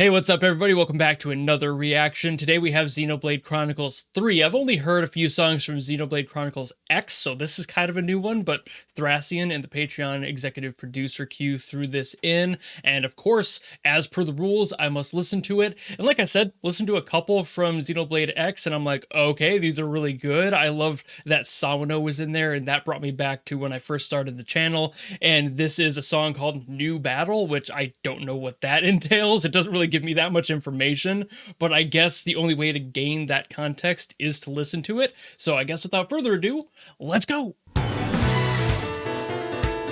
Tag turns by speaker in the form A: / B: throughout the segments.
A: Hey, what's up, everybody? Welcome back to another reaction. Today we have Xenoblade Chronicles 3. I've only heard a few songs from Xenoblade Chronicles X, so this is kind of a new one, but Thracian and the Patreon executive producer Q threw this in, and of course, as per the rules, I must listen to it. And like I said, listen to a couple from Xenoblade X, and I'm like, okay, these are really good. I loved that Sawano was in there, and that brought me back to when I first started the channel. And this is a song called New Battle, which I don't know what that entails. It doesn't really give me that much information, but I guess the only way to gain that context is to listen to it. So I guess without further ado, let's go.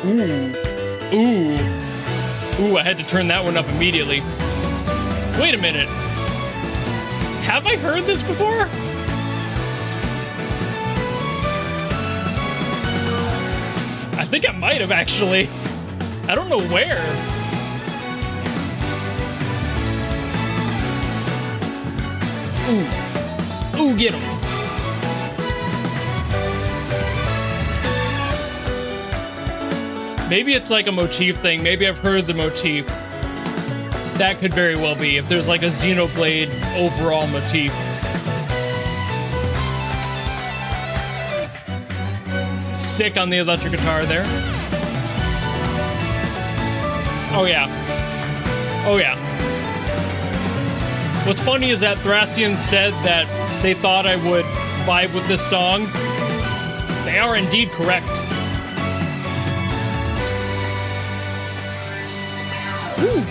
A: Ooh. I had to turn that one up immediately. Wait a minute. Have I heard this before? I think I might have, actually. I don't know where. Ooh, get him. Maybe it's like a motif thing. Maybe I've heard the motif. That could very well be, if there's like a Xenoblade overall motif. Sick on the electric guitar there. Oh yeah. Oh yeah. What's funny is that Thracian said that they thought I would vibe with this song. They are indeed correct. Woo.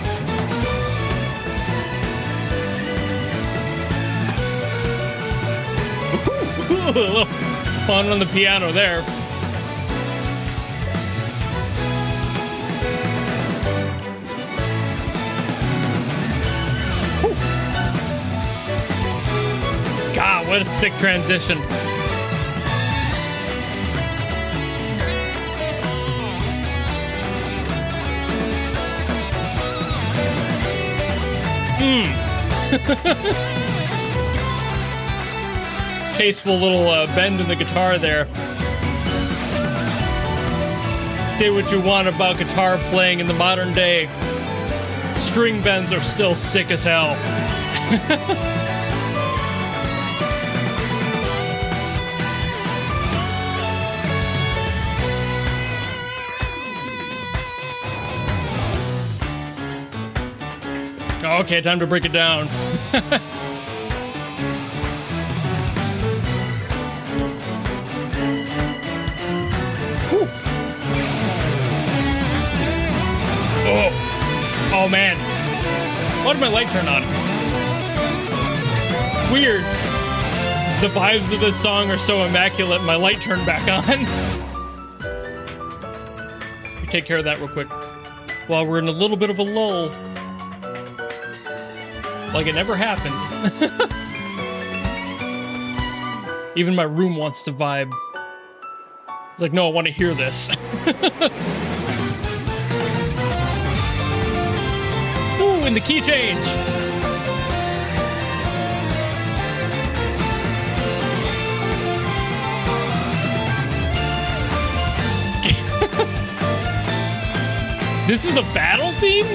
A: A little fun on the piano there. God, what a sick transition. Tasteful little bend in the guitar there. Say what you want about guitar playing in the modern day. String bends are still sick as hell. Okay, time to break it down. Oh man. Why did my light turn on? Weird. The vibes of this song are so immaculate, my light turned back on. We take care of that real quick. While we're in a little bit of a lull. Like it never happened. Even my room wants to vibe. It's like, no, I want to hear this. Ooh, and the key change. This is a battle theme?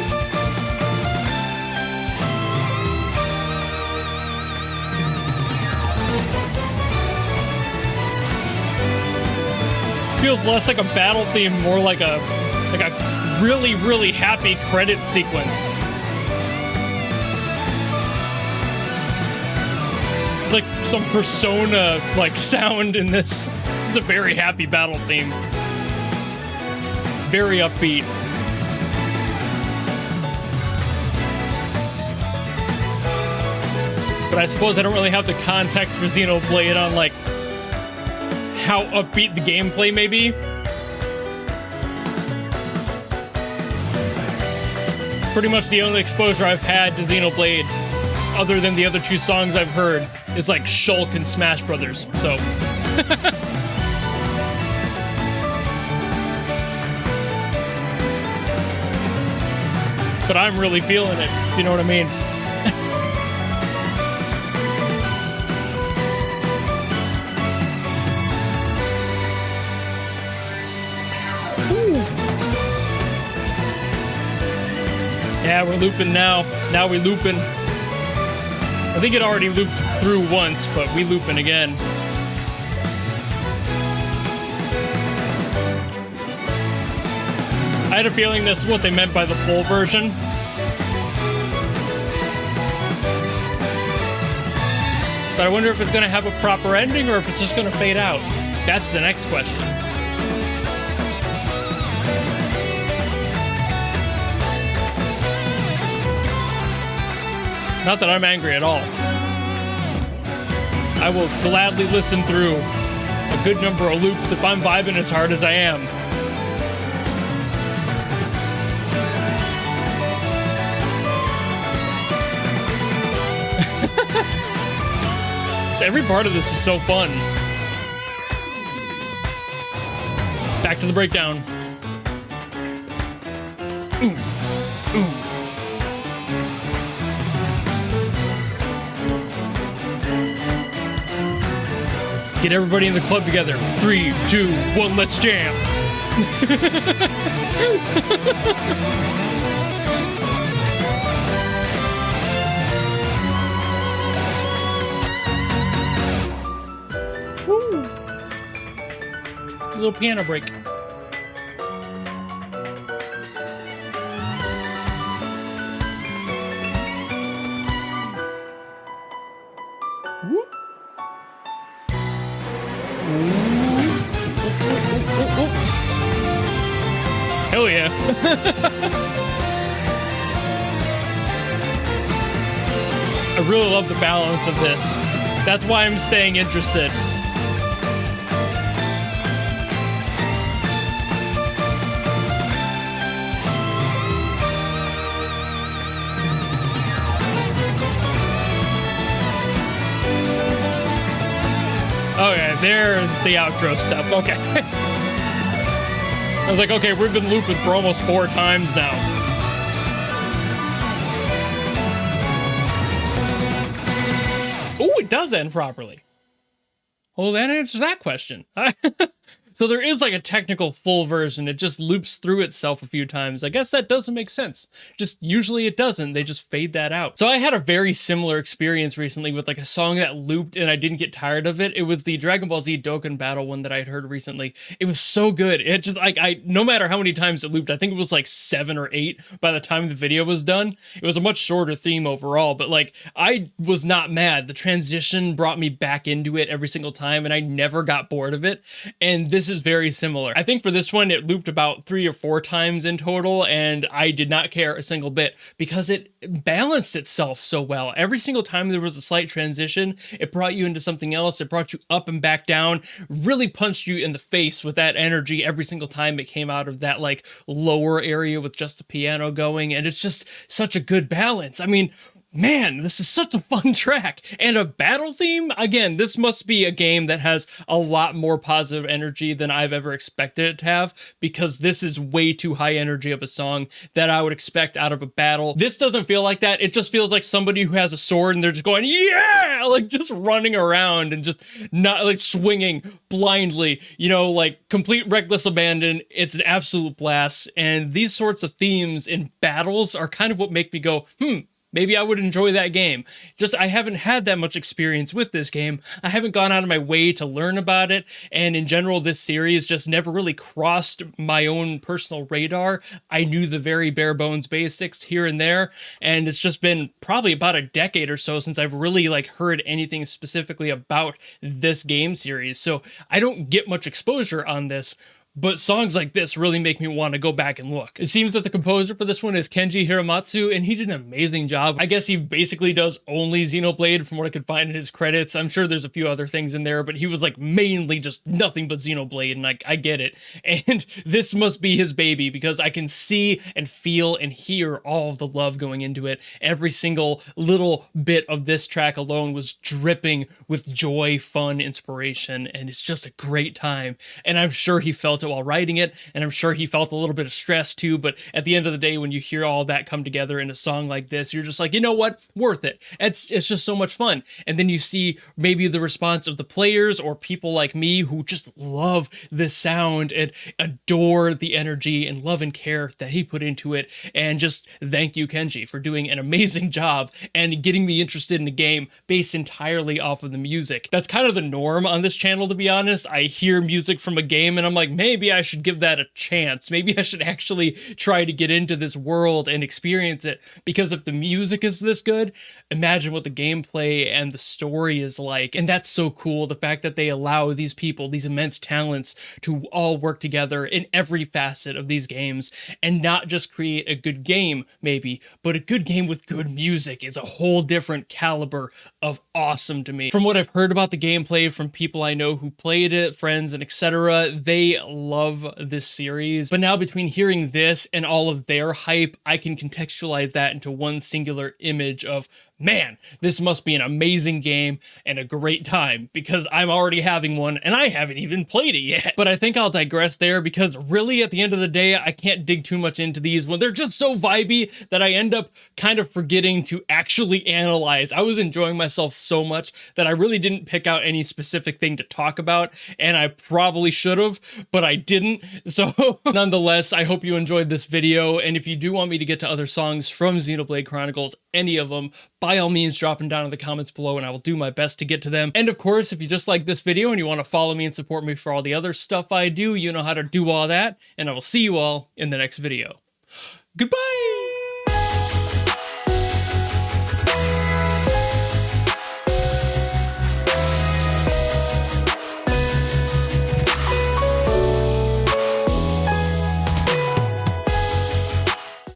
A: Feels less like a battle theme, more like a really, really happy credit sequence. It's like some Persona like sound in this. It's a very happy battle theme. Very upbeat. But I suppose I don't really have the context for Xenoblade on like how upbeat the gameplay may be. Pretty much the only exposure I've had to Xenoblade, other than the other two songs I've heard, is like Shulk and Smash Brothers, so. But I'm really feeling it, if you know what I mean. Yeah, we're looping now. Now we looping. I think it already looped through once, but we looping again. I had a feeling this is what they meant by the full version. But I wonder if it's going to have a proper ending or if it's just going to fade out. That's the next question. Not that I'm angry at all. I will gladly listen through a good number of loops if I'm vibing as hard as I am. So every part of this is so fun. Back to the breakdown. Ooh. Ooh. Get everybody in the club together. 3, 2, 1, let's jam. Woo. A little piano break. Woo. Hell yeah. I really love the balance of this. That's why I'm staying interested. Okay, there's the outro stuff. Okay. I was like, okay, we've been looping for almost 4 times now. Oh, it does end properly. Well, that answers that question. So there is like a technical full version. It just loops through itself a few times. I guess that doesn't make sense. Just usually it doesn't. They just fade that out. So I had a very similar experience recently with like a song that looped and I didn't get tired of it. It was the Dragon Ball Z Dokkan Battle one that I had heard recently. It was so good. It just like no matter how many times it looped, I think it was like 7 or 8 by the time the video was done. It was a much shorter theme overall, but like I was not mad. The transition brought me back into it every single time and I never got bored of it. And this is very similar. I think for this one, it looped about 3 or 4 times in total, and I did not care a single bit because it balanced itself so well. Every single time there was a slight transition, it brought you into something else. It brought you up and back down, really punched you in the face with that energy every single time it came out of that like lower area with just the piano going, and it's just such a good balance. I mean, man, this is such a fun track. And a battle theme? Again, this must be a game that has a lot more positive energy than I've ever expected it to have, because this is way too high energy of a song that I would expect out of a battle. This doesn't feel like that. It just feels like somebody who has a sword and they're just going, yeah, like just running around and just not like swinging blindly, you know, like complete reckless abandon. It's an absolute blast. And these sorts of themes in battles are kind of what make me go, maybe I would enjoy that game. Just, I haven't had that much experience with this game. I haven't gone out of my way to learn about it. And in general, this series just never really crossed my own personal radar. I knew the very bare bones basics here and there. And it's just been probably about a decade or so since I've really like heard anything specifically about this game series. So I don't get much exposure on this. But songs like this really make me want to go back and look. It seems that the composer for this one is Kenji Hiramatsu, and he did an amazing job. I guess he basically does only Xenoblade from what I could find in his credits. I'm sure there's a few other things in there, but he was like mainly just nothing but Xenoblade, and I get it. And this must be his baby, because I can see and feel and hear all of the love going into it. Every single little bit of this track alone was dripping with joy, fun, inspiration, and it's just a great time. And I'm sure he felt felt it while writing it, and I'm sure he felt a little bit of stress too, but at the end of the day, when you hear all that come together in a song like this, you're just like, you know what, worth it. It's just so much fun. And then you see maybe the response of the players or people like me who just love this sound and adore the energy and love and care that he put into it. And just thank you, Kenji, for doing an amazing job and getting me interested in the game based entirely off of the music. That's kind of the norm on this channel, to be honest. I hear music from a game and I'm like, maybe I should give that a chance. Maybe I should actually try to get into this world and experience it, because if the music is this good, imagine what the gameplay and the story is like. And that's so cool, the fact that they allow these people, these immense talents, to all work together in every facet of these games and not just create a good game maybe, but a good game with good music is a whole different caliber of awesome to me. From what I've heard about the gameplay from people I know who played it, friends and etc., they love this series. But now between hearing this and all of their hype, I can contextualize that into one singular image of, man, this must be an amazing game and a great time, because I'm already having one and I haven't even played it yet. But I think I'll digress there, because really at the end of the day, I can't dig too much into these when they're just so vibey that I end up kind of forgetting to actually analyze. I was enjoying myself so much that I really didn't pick out any specific thing to talk about, and I probably should have, but I didn't. So nonetheless, I hope you enjoyed this video, and if you do want me to get to other songs from Xenoblade Chronicles, any of them, by all means, drop them down in the comments below and I will do my best to get to them. And of course, if you just like this video and you want to follow me and support me for all the other stuff I do, you know how to do all that, and I will see you all in the next video. Goodbye!